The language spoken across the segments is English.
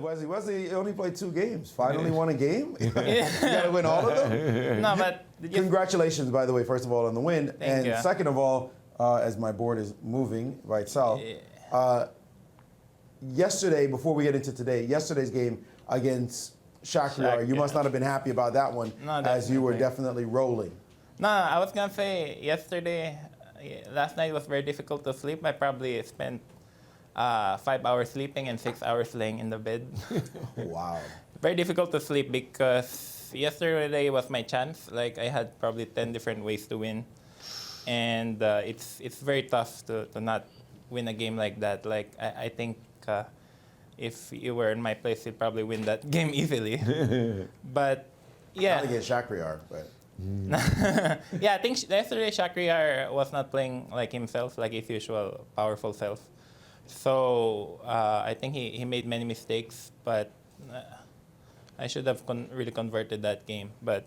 Wesley. Wesley only played 2 games. Finally won a game. You got to win all of them. No, but Congratulations, by the way, first of all, on the win. Thank you. Second of all, as my board is moving right south, yesterday, before we get into today, yesterday's game against Shakhriyar, you must not have been happy about that one, as you were definitely rolling. No, I was going to say yesterday, last night was very difficult to sleep. I probably spent 5 hours sleeping and 6 hours laying in the bed. Wow. Very difficult to sleep because yesterday was my chance. Like, I had probably 10 different ways to win. And it's very tough to not win a game like that. Like, I think if you were in my place, you'd probably win that game easily. But, yeah. Not against Shakhriyar, but... Yeah, I think yesterday Shakhriyar was not playing like himself, like his usual powerful self. So I think he made many mistakes, but I should have really converted that game. But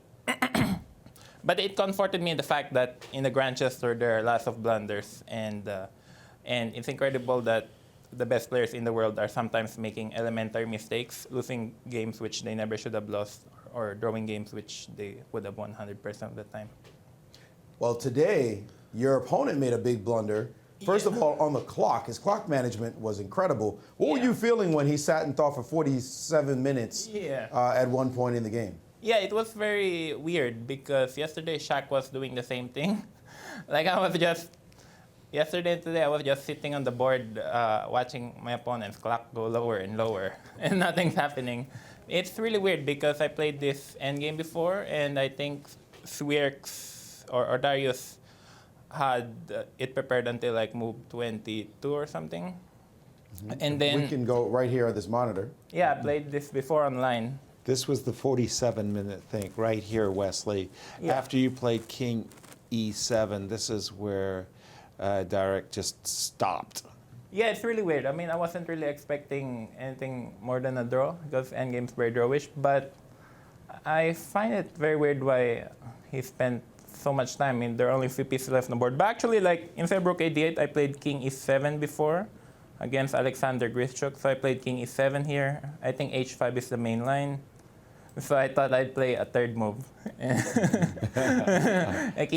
but it comforted me in the fact that in the Grandchester there are lots of blunders, and it's incredible that the best players in the world are sometimes making elementary mistakes, losing games which they never should have lost, or drawing games which they would have won 100% of the time. Well, today, your opponent made a big blunder. First of all, on the clock, his clock management was incredible. What were you feeling when he sat and thought for 47 minutes at one point in the game? Yeah, it was very weird because yesterday Shaq was doing the same thing. Like yesterday and today, I was just sitting on the board watching my opponent's clock go lower and lower, and nothing's happening. It's really weird because I played this endgame before, and I think Swiercz or Darius had it prepared until like move 22 or something. And then we can go right here on this monitor. Yeah, I played this before online. This was the 47-minute thing right here, Wesley. Yeah. After you played King E7, this is where Darius just stopped. Yeah, it's really weird. I mean, I wasn't really expecting anything more than a draw because endgame's very drawish, but I find it very weird why he spent so much time. I mean, there are only 3 pieces left on the board. But actually, like, instead of Rook A8, I played King E7 before against Alexander Grischuk, so I played King E7 here. I think H5 is the main line. So I thought I'd play a third move. King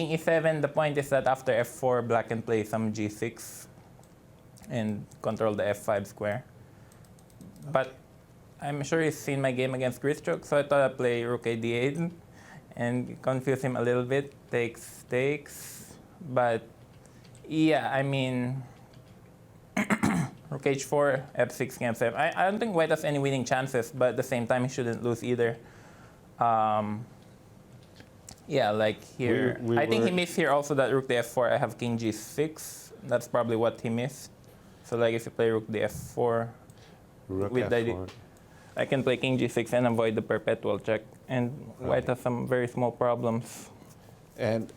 E7, the point is that after F4, black can play some G6 and control the F5 square. But I'm sure he's seen my game against Grischuk, so I thought I'd play Rook A8 and confuse him a little bit, takes. But yeah, I mean, Rook H4, F6, King F7. I don't think White has any winning chances, but at the same time, he shouldn't lose either. Yeah, like here. I think he missed here also that Rook to F4, I have King G6. That's probably what he missed. So like if you play Rook to F4, Rook with F4. I can play King G6 and avoid the perpetual check. And White has some very small problems. And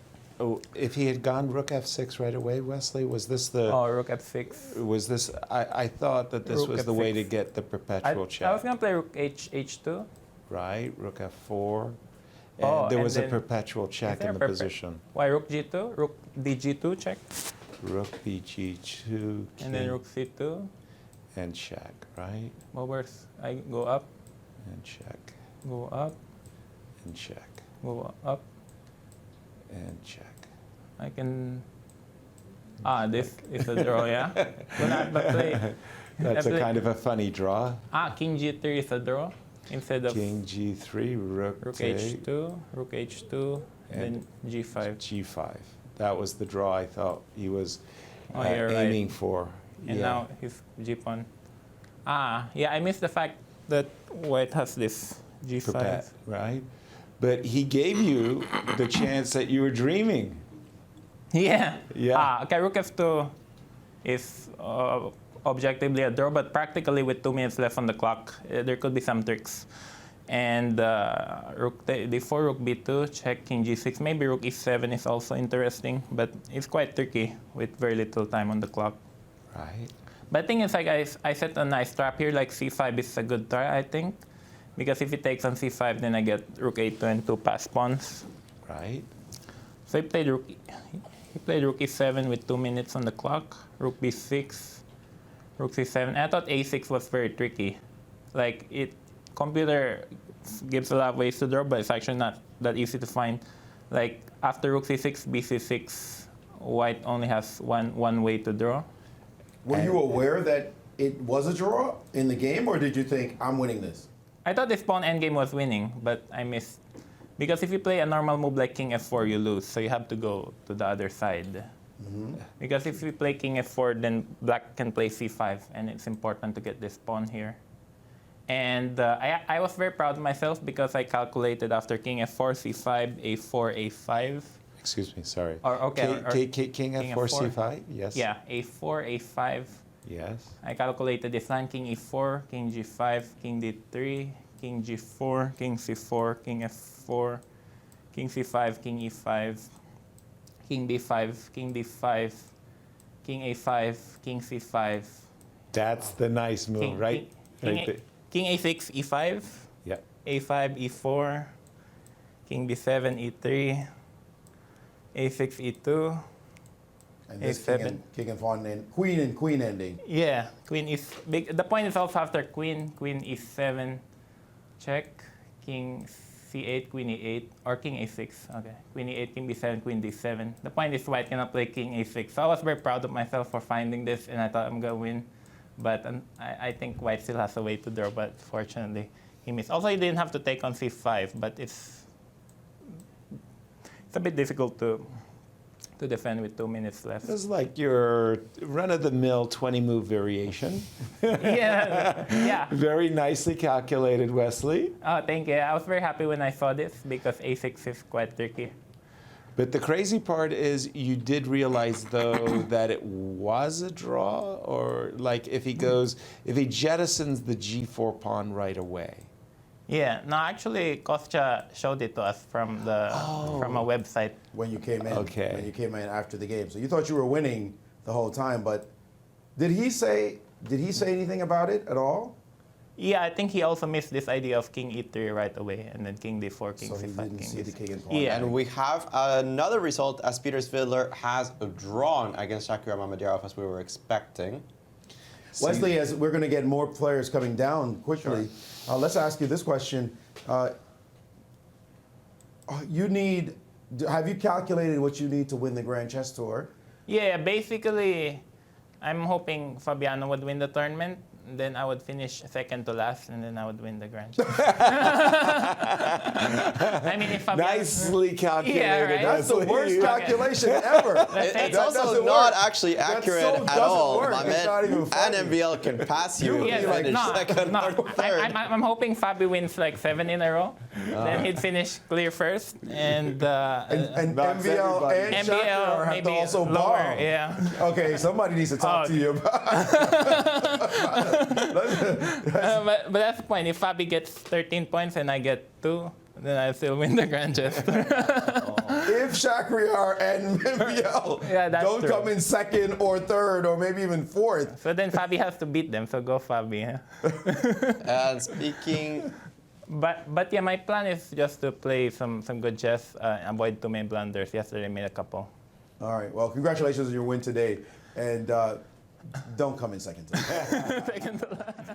if he had gone Rook F6 right away, Wesley, was this the... Oh, Rook F6. Was this... I thought that this Rook was the F6. way to get the perpetual check. I was going to play Rook H2. Right, Rook F4. And there was a perpetual check in the position. Why Rook G2? Rook DG2 check. Rook BG2. And then Rook C2. And check, right? Movers. I go up. And check. Go up. And check. Go up. And check. I can... this is a draw, yeah? Play. That's a kind of a funny draw. King G3 is a draw. Instead of King G3, Rook H2, Rook H2, and then G5. G5. That was the draw I thought he was you're aiming right. for. And now he's G-pawn. Yeah, I missed the fact that White has this G5. Right? But he gave you the chance that you were dreaming. Yeah. Yeah. Okay, Rook F2 is objectively a draw, but practically with 2 minutes left on the clock, there could be some tricks. And Rook D4, Rook B2, check King G6. Maybe Rook E7 is also interesting, but it's quite tricky with very little time on the clock. Right. But the thing is, like I set a nice trap here, like C5 is a good try, I think. Because if he takes on C5, then I get Rook A2 and 2 pass pawns. Right. So he played Rook E7 with 2 minutes on the clock, Rook B6, Rook C7. I thought A6 was very tricky. Like computer gives a lot of ways to draw, but it's actually not that easy to find. Like after rook c6, bc6, white only has one way to draw. Were you aware that it was a draw in the game, or did you think, I'm winning this? I thought this pawn endgame was winning, but I missed. Because if you play a normal move like king f4, you lose, so you have to go to the other side. Because if you play king f4, then black can play c5, and it's important to get this pawn here. And I was very proud of myself because I calculated after king f4, c5, a4, a5. Excuse me, sorry. King f4, c5, yes. Yeah, a4, a5. Yes. I calculated this line, king e4, king g5, king d3, king g4, king c4, king f4, king c5, king e5, king b5, king d5, king a5, king c5. That's the nice move, right? King a6, e5, yeah. a5, e4, king b7, e3, a6, e2, And this a7. king and pawn and queen ending. Yeah, queen is big. The point is also after queen e7, check, king c8, queen e8, or king a6. Okay, queen e8, king b7, queen d7. The point is white cannot play king a6. So I was very proud of myself for finding this, and I thought I'm gonna win. But I think white still has a way to draw, but fortunately he missed. Also, he didn't have to take on c5, but it's a bit difficult to defend with 2 minutes left. This is like your run-of-the-mill 20-move variation. Yeah. Very nicely calculated, Wesley. Oh, thank you. I was very happy when I saw this because a6 is quite tricky. But the crazy part is you did realize, though, that it was a draw? Or, like, if he jettisons the g4 pawn right away? Yeah, no, actually, Kostya showed it to us from a website. When you came in. Okay. When you came in after the game. So you thought you were winning the whole time, but did he say anything about it at all? Yeah, I think he also missed this idea of king e3 right away, and then king d4, king So he c5, didn't king see the d6. king and pawn. Yeah. And we have another result as Peter Svidler has drawn against Shakir Mamedyarov as we were expecting. Wesley, as we're going to get more players coming down quickly, let's ask you this question. Have you calculated what you need to win the Grand Chess Tour? Yeah, basically, I'm hoping Fabiano would win the tournament. Then I would finish second to last, and then I would win the Grand Chess. I mean, if Fabiano... Nicely calculated. Yeah, right? That's the Wesley. worst calculation ever. It's That also doesn't not work. actually That accurate so at doesn't all. work. My It's not even man, funny. and MVL can pass you. Yeah, and like, finish second or third. I'm hoping Fabi wins like 7 in a row. Then he'd finish clear first, and And Knocks MVL everybody. and Shakir MBL have maybe to also lower. bomb. Yeah. Okay, somebody needs to talk to you about But that's the point. If Fabi gets 13 points and I get 2, then I still win the Grand Chess. if Shakir and MVL Yeah, that's don't true. come in second or third or maybe even fourth. So then Fabi has to beat them. So go Fabi. Huh? And speaking, But yeah, my plan is just to play some good chess, avoid too many blunders. Yesterday I made a couple. All right. Well, congratulations on your win today. And don't come in second. Second to last.